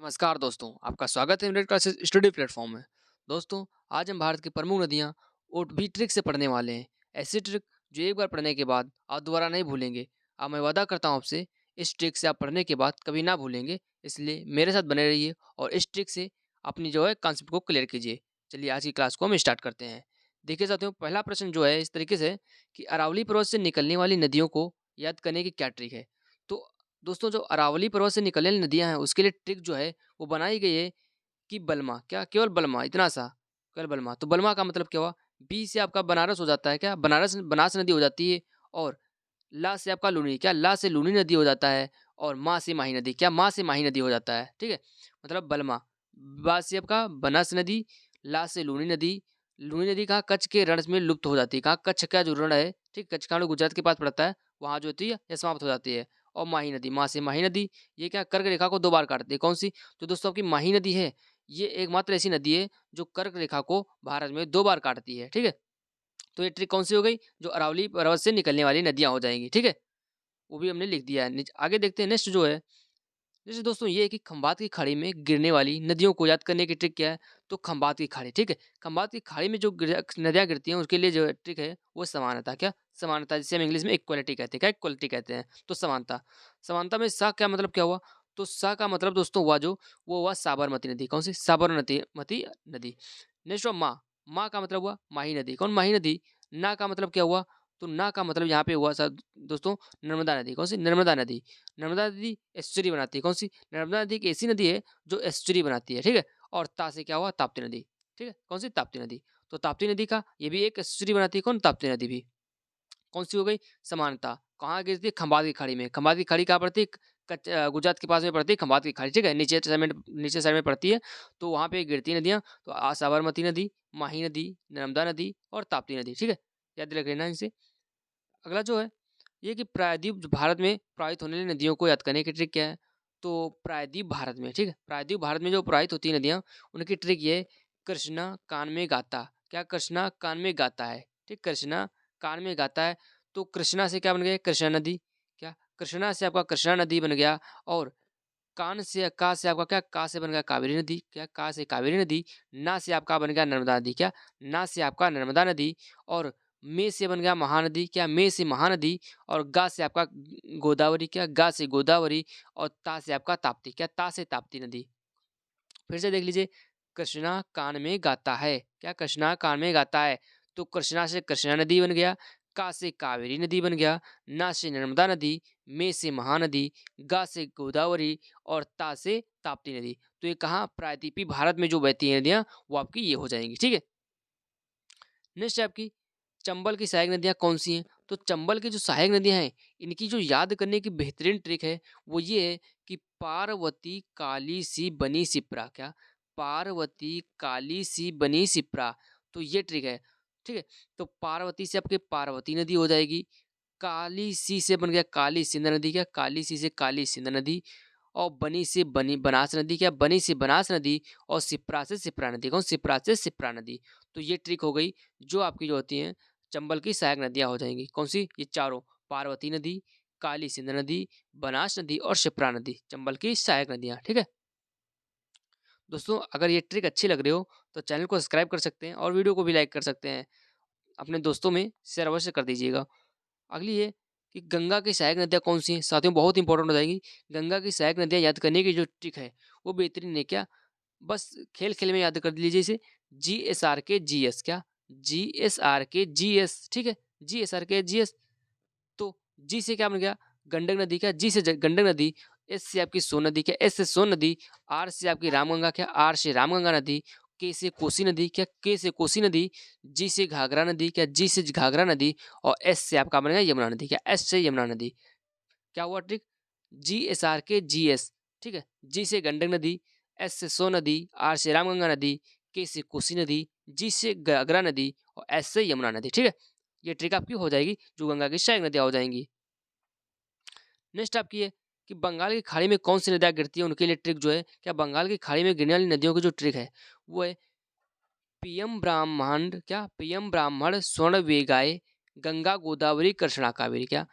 नमस्कार दोस्तों, आपका स्वागत है मिनट क्लासेस स्टडी प्लेटफॉर्म में। दोस्तों, आज हम भारत की प्रमुख नदियाँ और भी ट्रिक से पढ़ने वाले हैं। ऐसी ट्रिक जो एक बार पढ़ने के बाद आप दोबारा नहीं भूलेंगे। अब मैं वादा करता हूँ आपसे, इस ट्रिक से आप पढ़ने के बाद कभी ना भूलेंगे। इसलिए मेरे साथ बने रहिए और इस ट्रिक से अपनी जो है कॉन्सेप्ट को क्लियर कीजिए। चलिए आज की क्लास को हम स्टार्ट करते हैं। देखिए साथियों, पहला प्रश्न जो है इस तरीके से कि अरावली पर्वत से निकलने वाली नदियों को याद करने की क्या ट्रिक है। तो दोस्तों, जो अरावली पर्वत से निकलने वाली नदियाँ हैं उसके लिए ट्रिक जो है वो बनाई गई है कि बलमा, क्या केवल बलमा, इतना सा, केवल बलमा। तो बलमा का मतलब क्या हुआ? बी से आपका बनारस हो जाता है क्या? बनारस बनास नदी हो जाती है। और ला से आपका लूनी, क्या ला से लूनी नदी हो जाता है। और माँ से माही नदी, क्या माँ से माही नदी हो जाता है। ठीक है, मतलब बलमा। बा से आपका बनास नदी, ला से लूनी नदी। लूनी नदी कहाँ? कच्छ के रण में लुप्त हो जाती है। कहाँ? कच्छ का जो रण है, ठीक, कच्छ का रण गुजरात के पास पड़ता है, वहाँ जो होती है ये समाप्त हो जाती है। और माही नदी, माँ से माही नदी, ये क्या कर्क रेखा को 2 बार काटती है। कौन सी? तो दोस्तों आपकी माही नदी है, ये एकमात्र ऐसी नदी है जो कर्क रेखा को भारत में 2 बार काटती है। ठीक है, तो ये ट्रिक कौन सी हो गई? जो अरावली पर्वत से निकलने वाली नदियाँ हो जाएँगी। ठीक है, वो भी हमने लिख दिया है। आगे देखते हैं नेक्स्ट जो है, जैसे दोस्तों ये है कि खंबात की खाड़ी में गिरने वाली नदियों को याद करने की ट्रिक क्या है? तो खंबात की खाड़ी, ठीक है? खंबात की खाड़ी में जो नदियाँ गिरती हैं उसके लिए जो ट्रिक है वो समानता, क्या? समानता, जिसे हम इंग्लिश में इक्वालिटी कहते हैं। क्या इक्वालिटी कहते हैं? तो समानता। समानता में सा क्या मतलब क्या हुआ? तो सा का मतलब दोस्तों हुआ जो, वो हुआ साबरमती नदी। कौन सी? साबरमती मती नदी। नेक्स्ट हुआ माँ। माँ का मतलब हुआ माही नदी। कौन? माही नदी। ना का मतलब क्या हुआ? तो ना का मतलब यहाँ पे हुआ सा दोस्तों नर्मदा नदी। कौन सी? नर्मदा नदी। नर्मदा नदी एस्चुरी बनाती है। कौन सी? नर्मदा नदी एक ऐसी नदी है जो एस्चुरी बनाती है। ठीक है, और ता से क्या हुआ? ताप्ती नदी। ठीक है, कौन सी? ताप्ती नदी। तो ताप्ती नदी का ये भी एक एस्चुरी बनाती है। कौन? ताप्ती नदी भी। कौन सी हो गई? समानता। कहाँ गिरती है? खंबात की खाड़ी में। खंबात की खाड़ी कहाँ पड़ती है? गुजरात के पास में पड़ती है खंबात की खाड़ी। ठीक है, नीचे साइड में पड़ती है, तो वहाँ पे गिरती है नदियाँ। तो साबरमती नदी, माही नदी, नर्मदा नदी और ताप्ती नदी। ठीक है, याद रख लेना इनसे। अगला जो है, ये कि प्रायद्वीप जो भारत में प्रवाहित होने वाली नदियों को याद करने की ट्रिक क्या है? तो प्रायद्वीप भारत में, ठीक है, प्रायद्वीप भारत में जो प्रवाहित होती है नदियाँ, उनकी ट्रिक ये है, कृष्णा कान में गाता। क्या? कृष्णा कान में गाता है। ठीक, कृष्णा कान में गाता है। तो कृष्णा से क्या बन गया? कृष्णा नदी। क्या? कृष्णा से आपका कृष्णा नदी बन गया। और कान से, का से आपका क्या? का से बन गया कावेरी नदी। क्या? का से कावेरी नदी। ना से आपका बन गया नर्मदा नदी। क्या? ना से आपका नर्मदा नदी। और में से बन गया महानदी। क्या? में से महानदी। और गा से आपका गोदावरी। क्या? गा से गोदावरी। और ता से आपका ताप्ती। क्या? ता से ताप्ती नदी। फिर से देख लीजिए, कृष्णा कान में गाता है। क्या? कृष्णा कान में गाता है। तो कृष्णा से कृष्णा नदी बन गया। का से कावेरी नदी बन गया। ना से नर्मदा नदी। में से महानदी। गा से गोदावरी। और ता से ताप्ती नदी। तो ये कहाँ? प्रायद्वीपीय भारत में जो बहती है नदियाँ, वो आपकी ये हो जाएंगी। ठीक है, नेक्स्ट है आपकी चंबल की सहायक नदियाँ कौन सी हैं? तो चंबल की जो सहायक नदियाँ हैं, इनकी जो याद करने की बेहतरीन ट्रिक है वो ये है कि पार्वती काली सी बनी सिप्रा। क्या? पार्वती काली सी बनी सिप्रा। तो ये ट्रिक है। ठीक है, तो पार्वती से आपके पार्वती नदी हो जाएगी। काली सी से बन गया काली सिंध नदी। क्या? काली सी से काली सिंध नदी। और बनी से बनी बनास नदी। क्या? बनी से बनास नदी। और सिप्रा से सिप्रा नदी। कौन? सिप्रा से सिप्रा नदी। तो ये ट्रिक हो गई जो आपकी जो होती हैं चंबल की सहायक नदियाँ हो जाएंगी। कौन सी? ये चारों, पार्वती नदी, काली सिंध नदी, बनास नदी और शिप्रा नदी, चंबल की सहायक नदियाँ। ठीक है दोस्तों, अगर ये ट्रिक अच्छी लग रही हो तो चैनल को सब्सक्राइब कर सकते हैं और वीडियो को भी लाइक कर सकते हैं। अपने दोस्तों में शेयर अवश्य कर दीजिएगा। अगली है कि गंगा की सहायक नदियाँ कौन सी हैं? साथियों बहुत इंपॉर्टेंट हो जाएगी। गंगा की सहायक नदियाँ याद करने की जो ट्रिक है वो बेहतरीन है। क्या? बस खेल खेल में याद कर लीजिए इसे। GSR के GS। क्या? GSR के GS। ठीक है, GSR के GS। तो जी से क्या बन गया? गंडक नदी। क्या? जी से गंडक नदी। एस से आपकी सोन नदी। क्या? एस से सोन नदी। आर से आपकी रामगंगा। क्या? आर से रामगंगा नदी। के से कोसी नदी। क्या? के से कोसी नदी। जी से घाघरा नदी। क्या? जी से घाघरा नदी। और एस से आपका बनेगा यमुना नदी। क्या? एस से यमुना नदी। क्या हुआ ट्रिक? GSR के GS। ठीक है, जी से गंडक नदी, एस से सोन नदी, आर से रामगंगा नदी, के से कोसी नदी, जी से घाघरा नदी और एस से यमुना नदी। ठीक है, ये ट्रिक आपकी हो जाएगी जो गंगा की सहायक नदियां हो जाएंगी। नेक्स्ट आपकी है कि बंगाल की खाड़ी में कौन सी नदियां गिरती है, उनके लिए ट्रिक जो है, क्या बंगाल की खाड़ी में गिरने वाली नदियों की जो ट्रिक है वो है पीएम ब्राह्मण। क्या? पीएम ब्राह्मण स्वर्ण वेगाए गंगा गोदावरी कृष्णा कावेरी। क्या?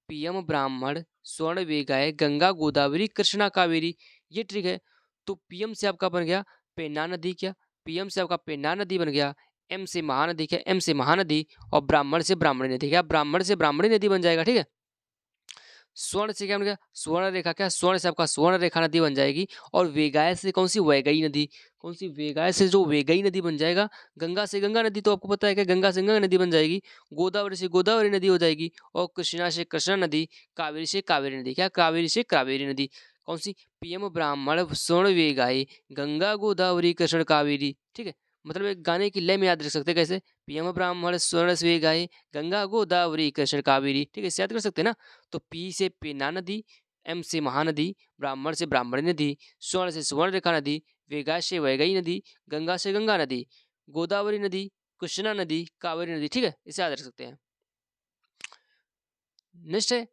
पीएम ब्राह्मण स्वर्ण वेगाए गंगा गोदावरी कृष्णा कावेरी। ये ट्रिक है। तो पीएम से आपका बन गया पेन्ना नदी, क्या पीएम से आपका पेन्ना नदी बन गया, एम से महानदी, क्या एम से महानदी, और ब्राह्मण से ब्राह्मणी नदी, क्या ब्राह्मण से ब्राह्मणी नदी बन जाएगा। ठीक है, स्वर्ण से क्या बन गया, स्वर्ण रेखा, क्या स्वर्ण से आपका स्वर्ण रेखा नदी बन जाएगी। और वेगाय से कौन सी, वैगई नदी, कौन सी, वेगाय से जो वेगई नदी बन जाएगा। गंगा से गंगा नदी, तो आपको पता है कि गंगा से गंगा नदी बन जाएगी। गोदावरी से गोदावरी नदी हो जाएगी। और कृष्णा से कृष्णा नदी, कावेरी से कावेरी नदी, क्या कावेरी से कावेरी नदी, कौन सी, पीएम ब्राह्मण स्वर्ण वेगाई गंगा गोदावरी कृष्ण कावेरी। ठीक है, मतलब एक गाने की लय में याद रख सकते हैं कैसे, पीएम ब्राह्मण स्वर्ण वेगाई गंगा गोदावरी कृष्ण कावेरी। ठीक है, इसे याद कर सकते हैं ना। तो पी से पेन्ना नदी, एम से महानदी, ब्राह्मण से ब्राह्मणी नदी, स्वर्ण से स्वर्ण रेखा नदी, वेगा से वैगई नदी, गंगा से गंगा नदी, गोदावरी नदी, कृष्णा नदी, कावेरी नदी। ठीक है, इसे याद रख सकते हैं। नेक्स्ट है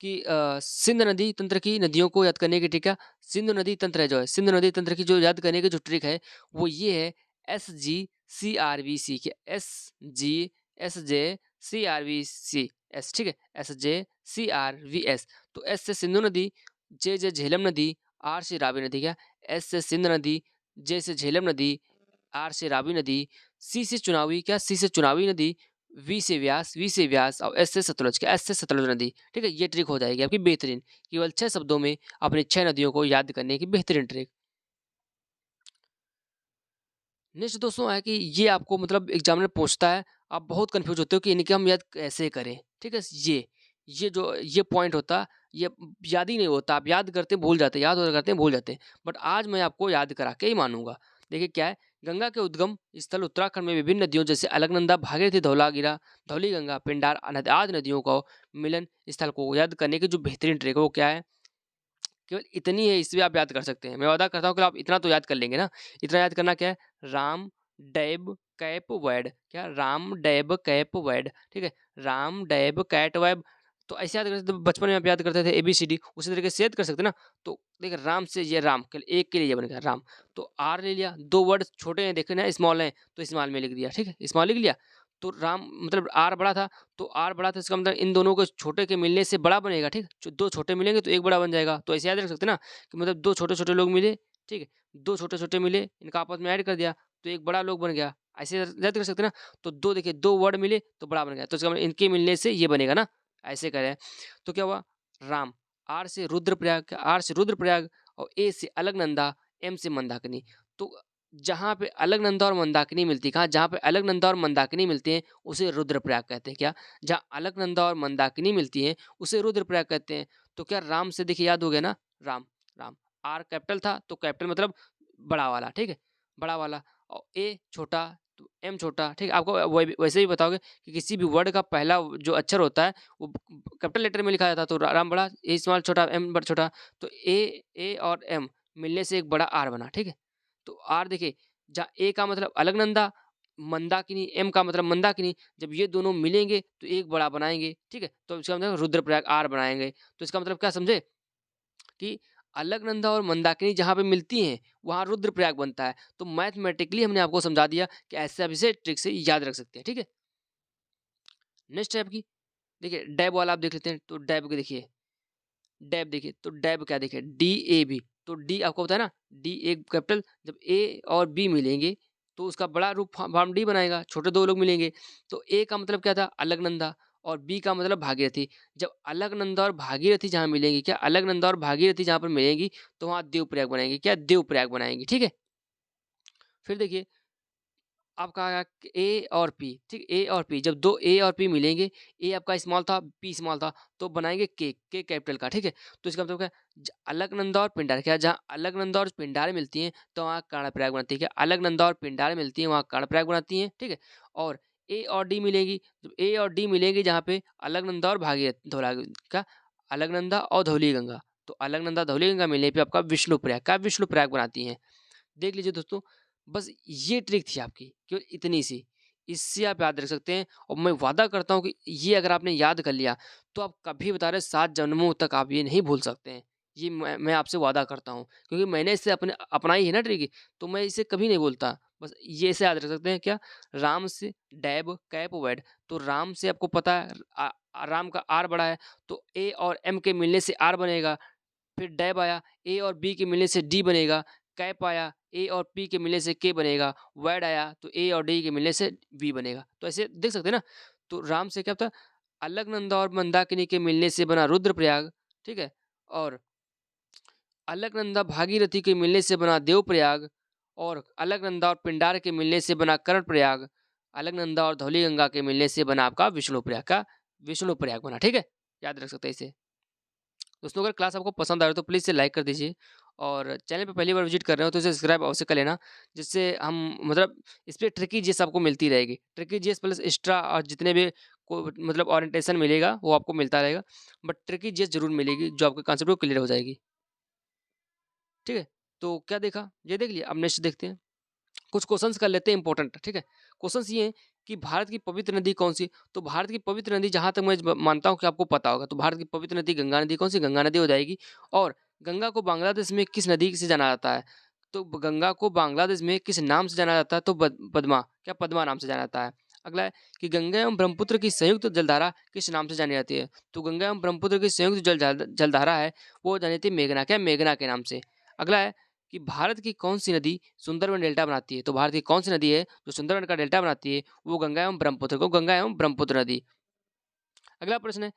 कि सिंध नदी तंत्र की नदियों को याद करने की ट्रिक है। सिंधु नदी तंत्र है जो है, सिंधु नदी तंत्र की जो याद करने की जो ट्रिक है वो ये है, SGCRVC, के SGSJCRVC एस। ठीक है, SJCRVS। तो एस से सिंधु नदी, जे झेलम नदी, आर से रावी नदी, क्या एस से सिंध नदी, जे से झेलम नदी, आर से रावी नदी, सी से चुनावी, क्या सी से चुनावी नदी, वी से व्यास, और एस से सतलुज, क्या एस से सतलुज नदी। ठीक है, ये ट्रिक हो जाएगी आपकी बेहतरीन, केवल 6 शब्दों में अपने 6 नदियों को याद करने की बेहतरीन ट्रिक। नेक्स्ट दोस्तों है कि ये आपको मतलब एग्जामिनर पूछता है, आप बहुत कंफ्यूज होते हो कि इनके हम याद कैसे करें। ठीक है, ये जो ये पॉइंट होता है, ये याद ही नहीं होता, आप याद करते भूल जाते, याद होता करते भूल जाते। बट आज मैं आपको याद करा के ही मानूंगा। देखिए क्या है, गंगा के उद्गम स्थल उत्तराखंड में विभिन्न नदियों जैसे अलकनंदा, भागीरथी, धौलागिरा, धौली गंगा, पिंडार आदि नदियों को मिलन स्थल को याद करने की जो बेहतरीन ट्रिक है वो क्या है, केवल इतनी है, इससे आप याद कर सकते हैं। मैं वादा करता हूँ कि आप इतना तो याद कर लेंगे ना। इतना याद करना क्या है, राम डैब कैप वैड, क्या राम डैब कैप वैड। ठीक है, राम डैब कैट वैब। तो ऐसे याद करते थे, बचपन में आप याद करते थे ABCD, उसी तरीके से याद कर सकते हैं ना। तो देखिए राम से ये राम, केवल एक के लिए ये बन गया राम। तो आर ले लिया, दो वर्ड छोटे हैं देखे ना, स्मॉल हैं, तो स्मॉल में लिख दिया। ठीक है, स्मॉल लिख लिया। तो राम मतलब आर बड़ा था, तो आर बड़ा था, इसका मतलब इन दोनों को छोटे के मिलने से बड़ा बनेगा। ठीक है, दो छोटे मिलेंगे तो एक बड़ा बन जाएगा। तो ऐसे याद रख सकते हैं ना कि मतलब दो छोटे छोटे लोग मिले, ठीक है, दो छोटे छोटे मिले, इनका आपस में ऐड कर दिया तो एक बड़ा लोग बन गया। ऐसे याद कर सकते हैं ना। तो दो देखिए, दो वर्ड मिले तो बड़ा बन गया, तो इसका मतलब इनके मिलने से ये बनेगा ना। ऐसे करें तो क्या हुआ, राम, आर से रुद्रप्रयाग, आर से रुद्रप्रयाग, और ए से अलकनंदा, एम से मंदाकिनी। तो जहाँ पे अलकनंदा और मंदाकिनी मिलती है, कहाँ, जहाँ पे अलकनंदा और मंदाकिनी मिलती हैं उसे रुद्रप्रयाग कहते हैं। क्या, जहाँ अलकनंदा और मंदाकिनी मिलती हैं उसे रुद्रप्रयाग कहते हैं। तो क्या राम से देखिए याद हो गया ना, राम, राम, आर कैपिटल था तो कैपिटल मतलब बड़ा वाला। ठीक है, बड़ा वाला, और ए छोटा तो एम छोटा। ठीक है, आपको वैसे भी बताओगे कि किसी भी वर्ड का पहला जो अक्षर होता है वो कैपिटल लेटर में लिखा जाता है। तो राम बड़ा, ए स्मॉल छोटा, एम बड़ा छोटा। तो ए और एम मिलने से एक बड़ा आर बना। ठीक है, तो आर देखिए, जहाँ ए का मतलब अलकनंदा, मंदाकिनी, एम का मतलब मंदाकिनी, जब ये दोनों मिलेंगे तो एक बड़ा बनाएंगे। ठीक है, तो इसका मतलब रुद्रप्रयाग आर बनाएंगे। तो इसका मतलब क्या समझे कि अलकनंदा और मंदाकिनी जहाँ पे मिलती हैं वहाँ रुद्रप्रयाग बनता है। तो मैथमेटिकली हमने आपको समझा दिया कि ऐसे आप इसे ट्रिक से याद रख सकते हैं। ठीक है, नेक्स्ट है आपकी, देखिए डैब वाला आप देख लेते हैं। तो डैब के देखिए, डैब देखिए, तो डैब क्या देखिए, DAB। तो डी आपको पता है ना, डी एक कैपिटल, जब ए और बी मिलेंगे तो उसका बड़ा रूप फॉर्म डी बनाएगा, छोटे दो लोग मिलेंगे। तो ए का मतलब क्या था, अलकनंदा, और बी का मतलब भागीरथी। जब अलकनंदा और भागीरथी जहाँ मिलेंगी, क्या अलकनंदा और भागीरथी जहाँ पर मिलेंगी तो वहाँ देवप्रयाग बनाएंगे। क्या, देवप्रयाग बनाएंगे। ठीक है, फिर देखिए आपका आ गया ए और पी। ठीक, ए और पी, जब दो ए और पी मिलेंगे, ए आपका स्मॉल था, पी स्मॉल था, तो बनाएंगे के कैपिटल का। ठीक है, तो इसका मतलब क्या, अलकनंदा और पिंडार, क्या जहाँ अलकनंदा और पिंडार मिलती हैं तो वहाँ कर्णप्रयाग बनती है। क्या, अलकनंदा और पिंडार मिलती हैं वहाँ कर्णप्रयाग बनाती हैं। ठीक है, और ए और डी मिलेंगी, जब ए और डी मिलेंगी जहाँ पे अलकनंदा और भागीरथ धौला का, अलकनंदा और धौली गंगा, तो अलकनंदा धौली गंगा मिलने पे आपका विष्णु प्रयाग का, विष्णु प्रयाग बनाती हैं। देख लीजिए दोस्तों, बस ये ट्रिक थी आपकी, केवल इतनी सी, इससे आप याद रख सकते हैं। और मैं वादा करता हूँ कि ये अगर आपने याद कर लिया तो आप कभी बता रहे 7 जन्मों तक आप ये नहीं भूल सकते हैं। ये मैं आपसे वादा करता हूँ, क्योंकि मैंने इसे अपने अपनाई है ना ट्रिक, तो मैं इसे कभी नहीं भूलता। बस ये इसे याद रख सकते हैं, क्या, राम से डैब कैप वैड। तो राम से आपको पता है राम का आर बड़ा है, तो ए और एम के मिलने से आर बनेगा। फिर डैब आया, ए और बी के मिलने से डी बनेगा। कैप आया, ए और पी के मिलने से के बनेगा, वैड आया तो ए और डी के मिलने से वी बनेगा। तो ऐसे देख सकते हैं ना? तो राम से क्या होता है, अलकनंदा और मंदाकिनी के मिलने से बना रुद्रप्रयाग, ठीक है? और अलकनंदा भागीरथी के मिलने से बना देवप्रयाग, और अलकनंदा और पिंडार के मिलने से बना कर्णप्रयाग, अलकनंदा और धौलीगंगा के मिलने से बना आपका विष्णुप्रयाग का विष्णुप्रयाग बना, ठीक है? याद रख सकते हैं इसे। दोस्तों अगर क्लास आपको पसंद आ रहा है तो प्लीज़ इसे लाइक कर दीजिए, और चैनल पे पहली बार विजिट कर रहे हो तो इसे सब्सक्राइब अवश्य कर लेना, जिससे हम मतलब इस पे ट्रिकी जीएस आपको मिलती रहेगी। ट्रिकी जीएस प्लस एक्स्ट्रा और जितने भी को मतलब ओरिएंटेशन मिलेगा वो आपको मिलता रहेगा, बट ट्रिकी जीएस ज़रूर मिलेगी जो आपके कॉन्सेप्ट को क्लियर हो जाएगी। ठीक है? तो क्या देखा? ये देख लिया, अब नेक्स्ट देखते हैं। कुछ क्वेश्चंस कर लेते हैं इंपॉर्टेंट, ठीक है? क्वेश्चंस ये हैं कि भारत की पवित्र नदी कौन-सी? तो भारत की पवित्र नदी जहाँ तक मैं मानता हूँ कि आपको पता होगा, तो भारत की पवित्र नदी गंगा नदी कौन-सी? गंगा नदी हो जाएगी। और गंगा को बांग्लादेश में किस नदी से जाना जाता है? तो गंगा को बांग्लादेश में किस नाम से जाना जाता है? तो पद्मा, क्या पद्मा नाम से जाना जाता है। अगला है कि गंगा एवं ब्रह्मपुत्र की संयुक्त जलधारा किस नाम से जानी जाती है? तो गंगा एवं ब्रह्मपुत्र की संयुक्त जलधारा है, वो जानी जाती है मेघना, क्या? मेघना के नाम से। अगला है कि भारत की कौन-सी नदी सुंदरबन डेल्टा बनाती है? तो भारत की कौन-सी नदी है जो सुंदरबन का डेल्टा बनाती है? वो गंगा एवं ब्रह्मपुत्र को गंगा एवं ब्रह्मपुत्र नदी। अगला प्रश्न है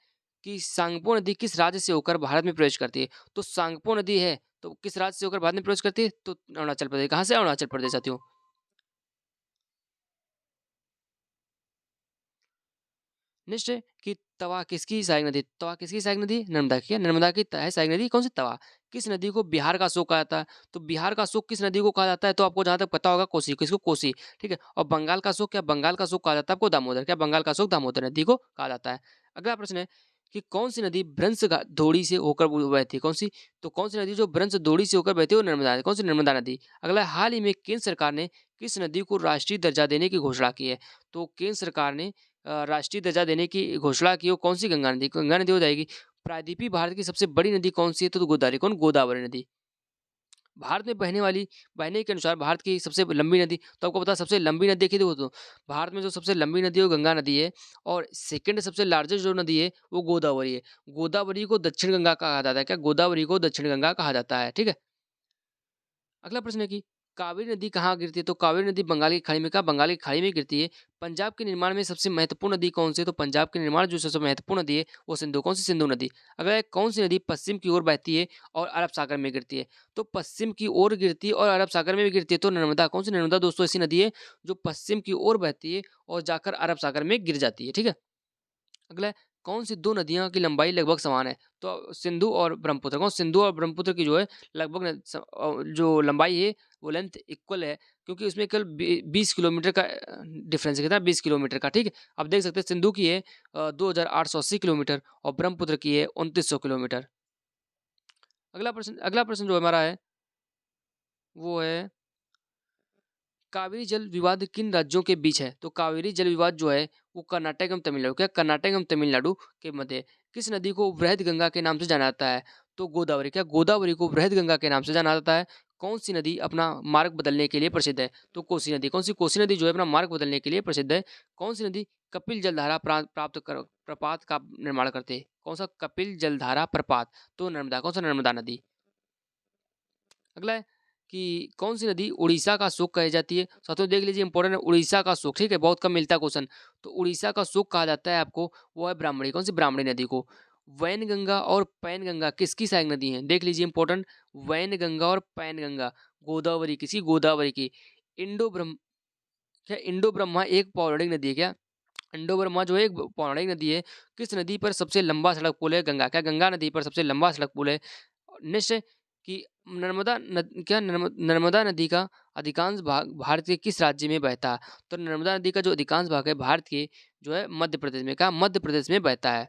कि सांगपो नदी किस राज्य से होकर भारत में प्रवेश करती है? तो सांगपो नदी है तो किस राज्य से होकर भारत में प्रवेश करती है? तो अरुणाचल प्रदेश। कहाँ से? अरुणाचल प्रदेश साथियों। नेक्स्ट है कि तवा किसकी सहायक नदी? तवा किसकी सहायक नदी? नर्मदा की है। नर्मदा की है सहायक नदी, कौन सी? तवा। किस नदी को बिहार का अशोक कहा जाता है? तो बिहार का अशोक किस नदी को कहा जाता है? तो आपको जहाँ तक पता होगा कोसी, किसको? कोसी, ठीक है? और बंगाल का अशोक, क्या बंगाल का अशोक कहा जाता है आपको? दामोदर, क्या बंगाल का अशोक दामोदर नदी को कहा जाता है। अगला प्रश्न है कि कौन सी नदी भ्रंश धोड़ी से होकर बहती है? कौन सी? तो कौन सी नदी जो भ्रंश धोड़ी से होकर बहती है वो नर्मदा है। कौन सी? नर्मदा नदी। अगला, हाल ही में केंद्र सरकार ने किस नदी को राष्ट्रीय दर्जा देने की घोषणा की है? तो केंद्र सरकार ने राष्ट्रीय दर्जा देने की घोषणा की, वो कौन-सी गंगा नदी? गंगा नदी हो जाएगी। प्रायद्वीपीय भारत की सबसे बड़ी नदी कौन-सी है? तो गोदावरी, कौन? गोदावरी नदी। भारत में बहने के अनुसार भारत की सबसे लंबी नदी, तो आपको पता है सबसे लंबी नदी देखी तो भारत में जो सबसे लंबी नदी है वो गंगा नदी है, और सेकंड सबसे लार्जेस्ट जो नदी है वो गोदावरी है। गोदावरी को दक्षिण गंगा कहा जाता है, क्या? गोदावरी को दक्षिण गंगा कहा जाता है, ठीक है? अगला प्रश्न है कि कावेरी नदी कहाँ गिरती है? तो कावेरी नदी बंगाल की खाड़ी में, कहा? बंगाल की खाड़ी में गिरती है। पंजाब के निर्माण में सबसे महत्वपूर्ण नदी कौन सी है? तो पंजाब के निर्माण जो सबसे महत्वपूर्ण नदी है वो सिंधु, कौन सी? सिंधु नदी। अगला है, कौन सी नदी पश्चिम की ओर बहती है और अरब सागर में गिरती है? तो पश्चिम की ओर गिरती है और अरब सागर में भी गिरती है, तो नर्मदा। कौन सी? नर्मदा दोस्तों ऐसी नदी है जो पश्चिम की ओर बहती है और जाकर अरब सागर में गिर जाती है, ठीक है? अगला है, कौन-सी 2 नदियों की लंबाई लगभग समान है? तो सिंधु और ब्रह्मपुत्र। कौन? सिंधु और ब्रह्मपुत्र की जो है लगभग जो लंबाई है वो लेंथ इक्वल है, क्योंकि उसमें केवल 20 किलोमीटर का डिफरेंस है। कितना? 20 किलोमीटर का, ठीक है? आप देख सकते हैं सिंधु की है 2880 किलोमीटर और ब्रह्मपुत्र की है 2900 किलोमीटर। अगला प्रश्न जो हमारा है वो है, कावेरी जल विवाद किन राज्यों के बीच है? तो कावेरी जल विवाद जो है वो कर्नाटक एवं तमिलनाडु, क्या? कर्नाटक एवं तमिलनाडु के मध्य है। किस नदी को वृहद गंगा के नाम से जाना जाता है? तो गोदावरी, क्या? गोदावरी को वृहद गंगा के नाम से जाना जाता है। कौन सी नदी अपना मार्ग बदलने के लिए प्रसिद्ध है? तो कोसी नदी। कौन सी? कोसी नदी जो है अपना मार्ग बदलने के लिए प्रसिद्ध है। कौन सी नदी कपिल जलधारा प्राप्त कर प्रपात का निर्माण करते हैं? कौन सा? कपिल जलधारा प्रपात। तो नर्मदा। कौन सा? नर्मदा नदी। अगला है कि कौन सी नदी उड़ीसा का शोक कही जाती है? साथियों देख लीजिए, इंपॉर्टेंट है उड़ीसा का शोक, ठीक है? बहुत कम मिलता है क्वेश्चन। तो उड़ीसा का शोक कहा जाता है आपको, वो है ब्राह्मणी। कौन सी? ब्राह्मणी नदी को। वैनगंगा और पैनगंगा किसकी सहायक नदी है? देख लीजिए, इंपॉर्टेंट, वैनगंगा और पैनगंगा गोदावरी, किसी? गोदावरी की। इंडो ब्रह्म क्या? इंडो ब्रह्मा एक पौराणिक नदी है, क्या? इंडो ब्रह्मा जो है एक पौराणिक नदी है। किस नदी पर सबसे लंबा सड़क पुल है? गंगा, क्या? गंगा नदी पर सबसे लंबा सड़क पुल है। नेक्स्ट है कि नर्मदा नदी का अधिकांश भाग भारत के किस राज्य में बहता है? तो नर्मदा नदी का जो अधिकांश भाग है भारत के जो है मध्य प्रदेश में, कहा? मध्य प्रदेश में बहता है।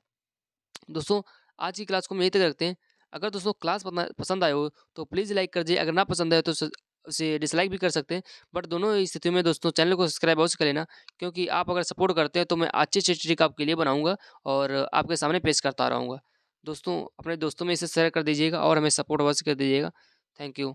दोस्तों आज की क्लास को हम यहीं तक रखते हैं। अगर दोस्तों क्लास पसंद आए हो तो प्लीज़ लाइक कर दीजिए, अगर ना पसंद आए तो उसे डिसलाइक भी कर सकते हैं। बट दोनों ही स्थितियों में दोस्तों चैनल को सब्सक्राइब अवश्य कर लेना, क्योंकि आप अगर सपोर्ट करते हैं तो मैं अच्छी-अच्छी ट्रिक आपके लिए बनाऊँगा और आपके सामने पेश करता रहूँगा। दोस्तों अपने दोस्तों में इसे शेयर कर दीजिएगा और हमें सपोर्ट अवश्य कर दीजिएगा। Thank you.